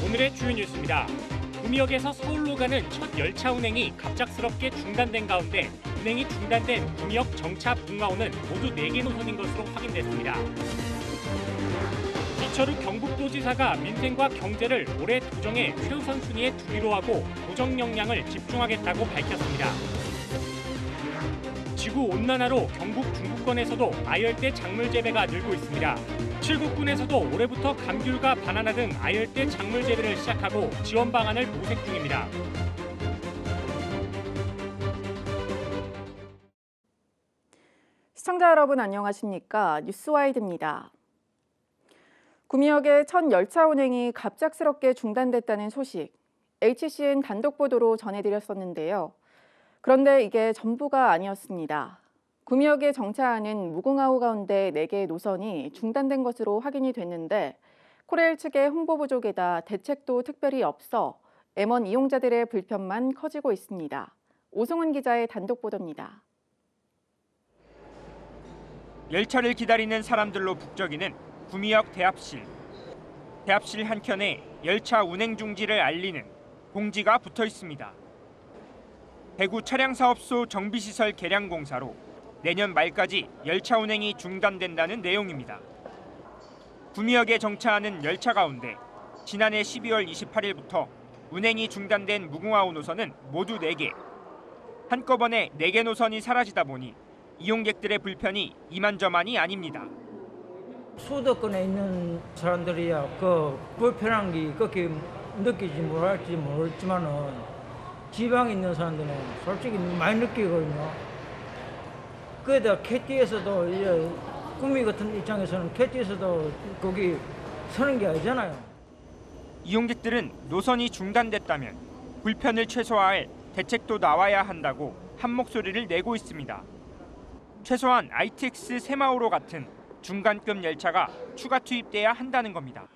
오늘의 주요 뉴스입니다. 구미역에서 서울로 가는 첫 열차 운행이 갑작스럽게 중단된 가운데 운행이 중단된 구미역 정차 무궁화호는 모두 4개 노선인 것으로 확인됐습니다. 이철우 경북도지사가 민생과 경제를 올해 도정의 최우선 순위에 두기로 하고 도정 역량을 집중하겠다고 밝혔습니다. 지구온난화로 경북 중부권에서도 아열대 작물 재배가 늘고 있습니다. 칠곡군에서도 올해부터 감귤과 바나나 등 아열대 작물 재배를 시작하고 지원 방안을 모색 중입니다. 시청자 여러분 안녕하십니까? 뉴스와이드입니다. 구미역의 첫 열차 운행이 갑작스럽게 중단됐다는 소식, HCN 단독 보도로 전해드렸었는데요. 그런데 이게 전부가 아니었습니다. 구미역에 정차하는 무궁화호 가운데 4개의 노선이 중단된 것으로 확인이 됐는데 코레일 측의 홍보 부족에다 대책도 특별히 없어 M1 이용자들의 불편만 커지고 있습니다. 오승훈 기자의 단독 보도입니다. 열차를 기다리는 사람들로 북적이는 구미역 대합실. 대합실 한켠에 열차 운행 중지를 알리는 공지가 붙어 있습니다. 대구 차량사업소 정비시설 개량공사로 내년 말까지 열차 운행이 중단된다는 내용입니다. 구미역에 정차하는 열차 가운데 지난해 12월 28일부터 운행이 중단된 무궁화호 노선은 모두 4개. 한꺼번에 4개 노선이 사라지다 보니 이용객들의 불편이 이만저만이 아닙니다. 수도권에 있는 사람들이야 그 불편한 게 그렇게 느끼지 못할지 모르지만은 지방에 있는 사람들은 솔직히 많이 느끼거든요. 그에다 KT에서도 이제 구미 같은 입장에서는 KT에서도 거기 서는 게 아니잖아요. 이용객들은 노선이 중단됐다면 불편을 최소화할 대책도 나와야 한다고 한 목소리를 내고 있습니다. 최소한 ITX 새마을호 같은 중간급 열차가 추가 투입돼야 한다는 겁니다.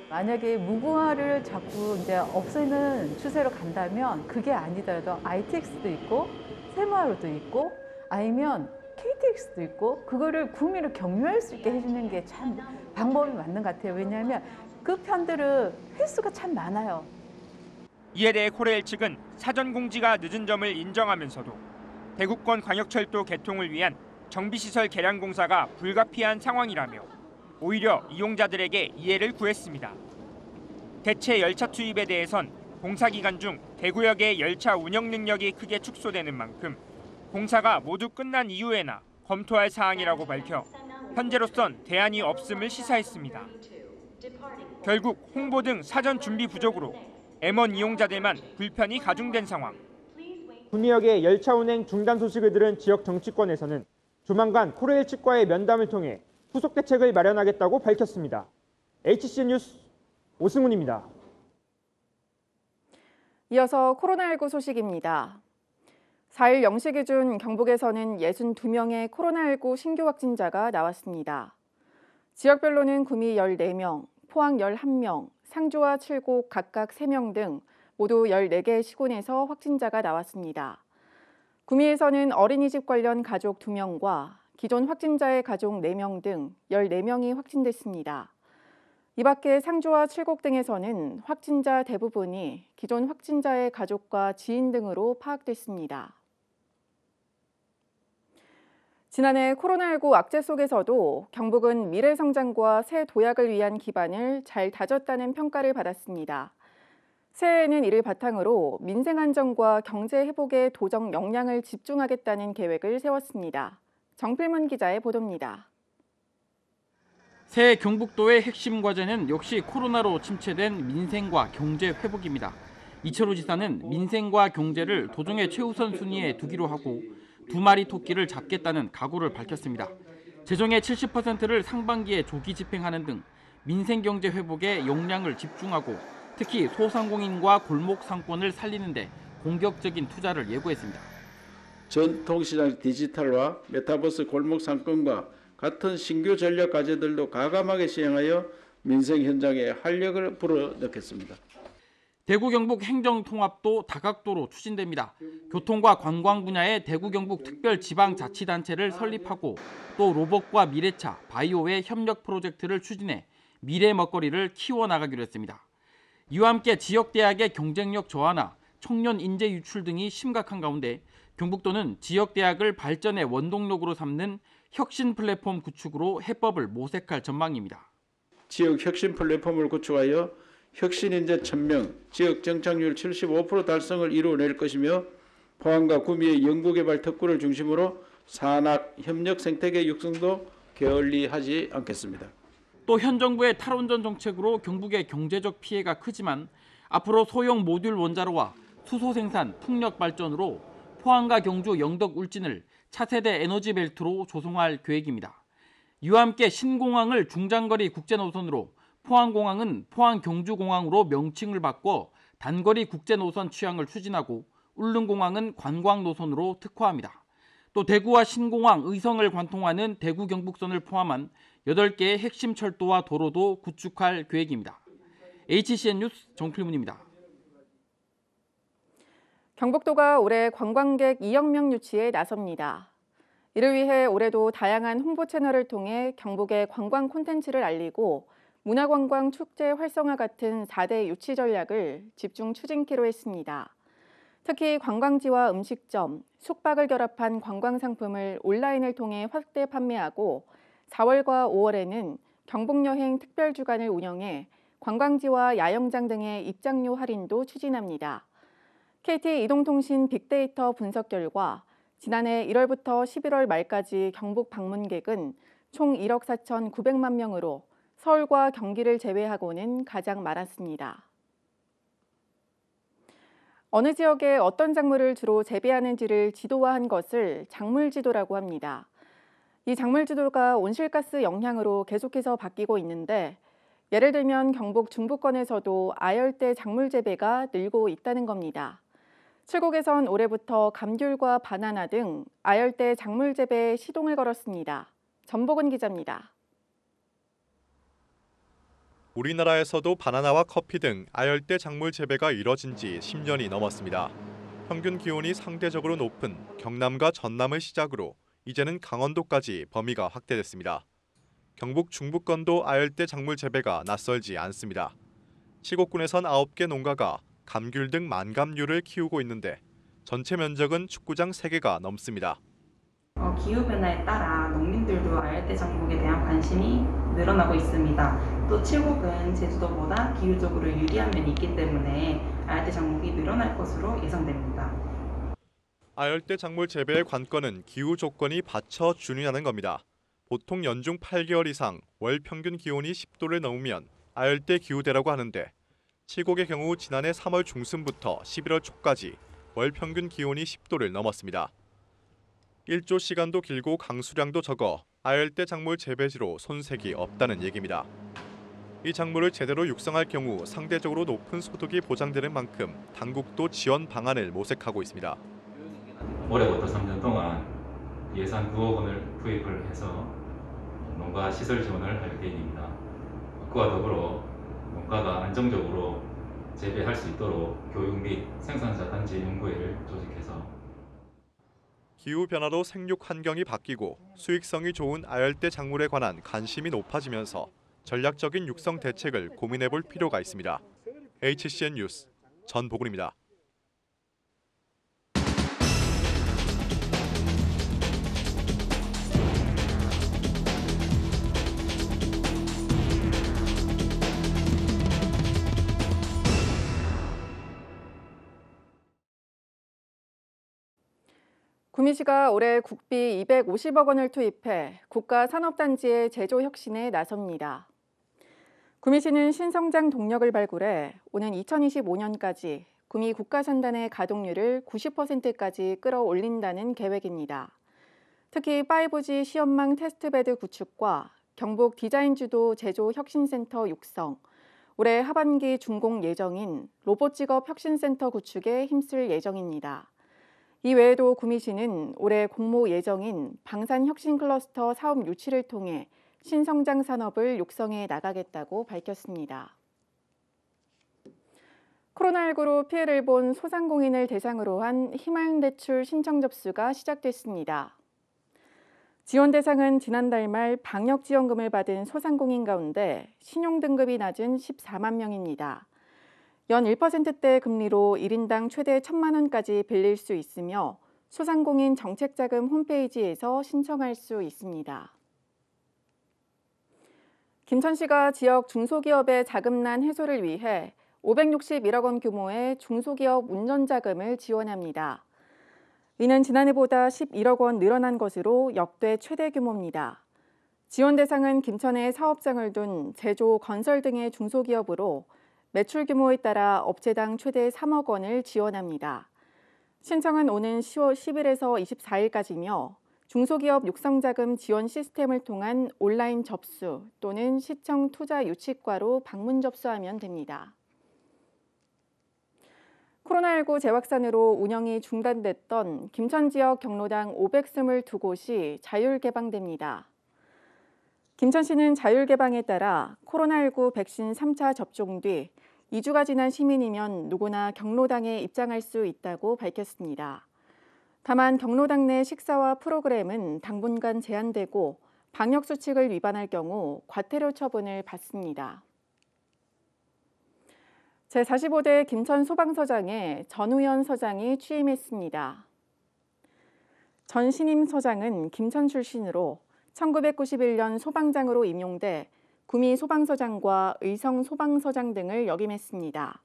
만약에 무궁화를 자꾸 이제 없애는 추세로 간다면 그게 아니더라도 ITX도 있고 새마을호도 있고 아니면 KTX도 있고 그거를 구미를 경유할 수 있게 해주는 게 참 방법이 맞는 것 같아요. 왜냐하면 그 편들은 횟수가 참 많아요. 이에 대해 코레일 측은 사전 공지가 늦은 점을 인정하면서도 대구권 광역철도 개통을 위한 정비시설 개량 공사가 불가피한 상황이라며 오히려 이용자들에게 이해를 구했습니다. 대체 열차 투입에 대해선 공사 기간 중 대구역의 열차 운영 능력이 크게 축소되는 만큼 공사가 모두 끝난 이후에나 검토할 사항이라고 밝혀 현재로선 대안이 없음을 시사했습니다. 결국 홍보 등 사전 준비 부족으로 M1 이용자들만 불편이 가중된 상황. 구미역의 열차 운행 중단 소식을 들은 지역 정치권에서는 조만간 코레일 측과의 면담을 통해 후속 대책을 마련하겠다고 밝혔습니다. HCN 뉴스 오승훈입니다. 이어서 코로나19 소식입니다. 4일 0시 기준 경북에서는 62명의 코로나19 신규 확진자가 나왔습니다. 지역별로는 구미 14명, 포항 11명, 상주와 칠곡 각각 3명 등 모두 14개 시군에서 확진자가 나왔습니다. 구미에서는 어린이집 관련 가족 2명과 기존 확진자의 가족 4명 등 14명이 확진됐습니다. 이 밖에 상주와 칠곡 등에서는 확진자 대부분이 기존 확진자의 가족과 지인 등으로 파악됐습니다. 지난해 코로나19 악재 속에서도 경북은 미래 성장과 새 도약을 위한 기반을 잘 다졌다는 평가를 받았습니다. 새해에는 이를 바탕으로 민생 안정과 경제 회복에 도정 역량을 집중하겠다는 계획을 세웠습니다. 정필문 기자의 보도입니다. 새해 경북도의 핵심 과제는 역시 코로나로 침체된 민생과 경제 회복입니다. 이철우 지사는 민생과 경제를 도정의 최우선 순위에 두기로 하고 2마리 토끼를 잡겠다는 각오를 밝혔습니다. 재정의 70%를 상반기에 조기 집행하는 등 민생 경제 회복에 역량을 집중하고 특히 소상공인과 골목 상권을 살리는 데 공격적인 투자를 예고했습니다. 전통시장 디지털화, 메타버스 골목 상권과 같은 신규 전략 과제들도 과감하게 시행하여 민생 현장에 활력을 불어넣겠습니다. 대구 경북 행정통합도 다각도로 추진됩니다. 교통과 관광 분야의 대구 경북 특별지방자치단체를 설립하고 또 로봇과 미래차, 바이오의 협력 프로젝트를 추진해 미래 먹거리를 키워나가기로 했습니다. 이와 함께 지역 대학의 경쟁력 저하나 청년 인재 유출 등이 심각한 가운데 경북도는 지역 대학을 발전의 원동력으로 삼는 혁신 플랫폼 구축으로 해법을 모색할 전망입니다. 지역 혁신 플랫폼을 구축하여 혁신 인재 1000명, 지역 정착률 75% 달성을 이루어낼 것이며 포항과 구미의 연구개발 특구를 중심으로 산학, 협력 생태계 육성도 게을리하지 않겠습니다. 또 현 정부의 탈원전 정책으로 경북의 경제적 피해가 크지만 앞으로 소형 모듈 원자로와 수소 생산, 풍력 발전으로 포항과 경주 영덕 울진을 차세대 에너지 벨트로 조성할 계획입니다. 이와 함께 신공항을 중장거리 국제노선으로, 포항공항은 포항경주공항으로 명칭을 바꿔 단거리 국제노선 취향을 추진하고 울릉공항은 관광노선으로 특화합니다. 또 대구와 신공항, 의성을 관통하는 대구 경북선을 포함한 8개의 핵심 철도와 도로도 구축할 계획입니다. HCN 뉴스 정필문입니다. 경북도가 올해 관광객 2억 명 유치에 나섭니다. 이를 위해 올해도 다양한 홍보 채널을 통해 경북의 관광 콘텐츠를 알리고 문화관광 축제 활성화 같은 4대 유치 전략을 집중 추진키로 했습니다. 특히 관광지와 음식점, 숙박을 결합한 관광 상품을 온라인을 통해 확대 판매하고 4월과 5월에는 경북여행 특별주간을 운영해 관광지와 야영장 등의 입장료 할인도 추진합니다. KT 이동통신 빅데이터 분석 결과 지난해 1월부터 11월 말까지 경북 방문객은 총 1억 4,900만 명으로 서울과 경기를 제외하고는 가장 많았습니다. 어느 지역에 어떤 작물을 주로 재배하는지를 지도화한 것을 작물지도라고 합니다. 이 작물지도가 온실가스 영향으로 계속해서 바뀌고 있는데 예를 들면 경북 중부권에서도 아열대 작물 재배가 늘고 있다는 겁니다. 칠곡에선 올해부터 감귤과 바나나 등 아열대 작물 재배에 시동을 걸었습니다. 전복은 기자입니다. 우리나라에서도 바나나와 커피 등 아열대 작물 재배가 이뤄진 지 10년이 넘었습니다. 평균 기온이 상대적으로 높은 경남과 전남을 시작으로 이제는 강원도까지 범위가 확대됐습니다. 경북 중부권도 아열대 작물 재배가 낯설지 않습니다. 칠곡군에선 9개 농가가 감귤 등 만감류를 키우고 있는데 전체 면적은 축구장 3개가 넘습니다. 기후변화에 따라 농민들도 아열대 작물에 대한 관심이 늘어나고 있습니다. 또 칠곡은 제주도보다 기후적으로 유리한 면이 있기 때문에 아열대 작물이 늘어날 것으로 예상됩니다. 아열대 작물 재배의 관건은 기후 조건이 받쳐 준위하는 겁니다. 보통 연중 8개월 이상 월 평균 기온이 10도를 넘으면 아열대 기후대라고 하는데 칠곡의 경우 지난해 3월 중순부터 11월 초까지 월 평균 기온이 10도를 넘었습니다. 일조 시간도 길고 강수량도 적어 아열대 작물 재배지로 손색이 없다는 얘기입니다. 이 작물을 제대로 육성할 경우 상대적으로 높은 소득이 보장되는 만큼 당국도 지원 방안을 모색하고 있습니다. 올해부터 3년 동안 예산 9억 원을 투입을 해서 농가 시설 지원을 할 계획입니다. 그와 더불어 농가가 안정적으로 재배할 수 있도록 교육 및 생산자 단지 연구회를 조직해서 기후변화로 생육 환경이 바뀌고 수익성이 좋은 아열대 작물에 관한 관심이 높아지면서 전략적인 육성 대책을 고민해볼 필요가 있습니다. HCN 뉴스 전보근입니다. 구미시가 올해 국비 250억 원을 투입해 국가산업단지의 제조 혁신에 나섭니다. 구미시는 신성장 동력을 발굴해 오는 2025년까지 구미 국가산단의 가동률을 90%까지 끌어올린다는 계획입니다. 특히 5G 시험망 테스트베드 구축과 경북 디자인주도 제조 혁신센터 육성, 올해 하반기 준공 예정인 로봇직업 혁신센터 구축에 힘쓸 예정입니다. 이 외에도 구미시는 올해 공모 예정인 방산혁신클러스터 사업 유치를 통해 신성장 산업을 육성해 나가겠다고 밝혔습니다. 코로나19로 피해를 본 소상공인을 대상으로 한 희망대출 신청 접수가 시작됐습니다. 지원 대상은 지난달 말 방역지원금을 받은 소상공인 가운데 신용등급이 낮은 14만 명입니다. 연 1%대 금리로 1인당 최대 1,000만 원까지 빌릴 수 있으며 소상공인 정책자금 홈페이지에서 신청할 수 있습니다. 김천시가 지역 중소기업의 자금난 해소를 위해 561억 원 규모의 중소기업 운전자금을 지원합니다. 이는 지난해보다 11억 원 늘어난 것으로 역대 최대 규모입니다. 지원 대상은 김천에 사업장을 둔 제조, 건설 등의 중소기업으로 매출 규모에 따라 업체당 최대 3억 원을 지원합니다. 신청은 오는 10월 10일에서 24일까지며 중소기업 육성자금 지원 시스템을 통한 온라인 접수 또는 시청 투자 유치과로 방문 접수하면 됩니다. 코로나19 재확산으로 운영이 중단됐던 김천 지역 경로당 522곳이 자율 개방됩니다. 김천시는 자율 개방에 따라 코로나19 백신 3차 접종 뒤 2주가 지난 시민이면 누구나 경로당에 입장할 수 있다고 밝혔습니다. 다만 경로당 내 식사와 프로그램은 당분간 제한되고 방역수칙을 위반할 경우 과태료 처분을 받습니다. 제45대 김천 소방서장에 전우연 서장이 취임했습니다. 전 신임 서장은 김천 출신으로 1991년 소방장으로 임용돼 구미 소방서장과 의성 소방서장 등을 역임했습니다.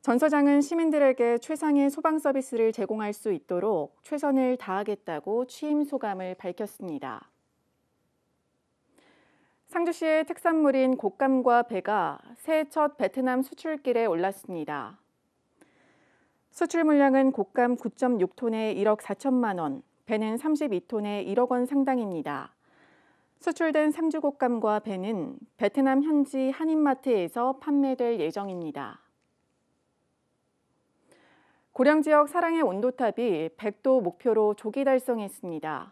전 서장은 시민들에게 최상의 소방 서비스를 제공할 수 있도록 최선을 다하겠다고 취임 소감을 밝혔습니다. 상주시의 특산물인 곶감과 배가 새해 첫 베트남 수출길에 올랐습니다. 수출 물량은 곶감 9.6톤에 1억 4천만 원, 배는 32톤에 1억 원 상당입니다. 수출된 상주 곶감과 배는 베트남 현지 한인마트에서 판매될 예정입니다. 고령 지역 사랑의 온도탑이 100도 목표로 조기 달성했습니다.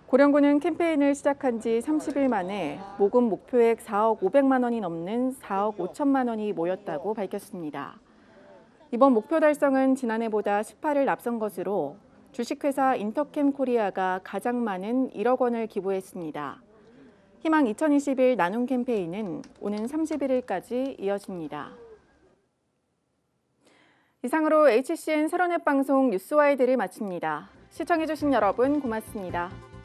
고령군은 캠페인을 시작한 지 30일 만에 모금 목표액 4억 500만 원이 넘는 4억 5천만 원이 모였다고 밝혔습니다. 이번 목표 달성은 지난해보다 18일 앞선 것으로 주식회사 인터캠 코리아가 가장 많은 1억 원을 기부했습니다. 희망 2021 나눔 캠페인은 오는 31일까지 이어집니다. 이상으로 HCN 세로넷 방송 뉴스와이드를 마칩니다. 시청해주신 여러분 고맙습니다.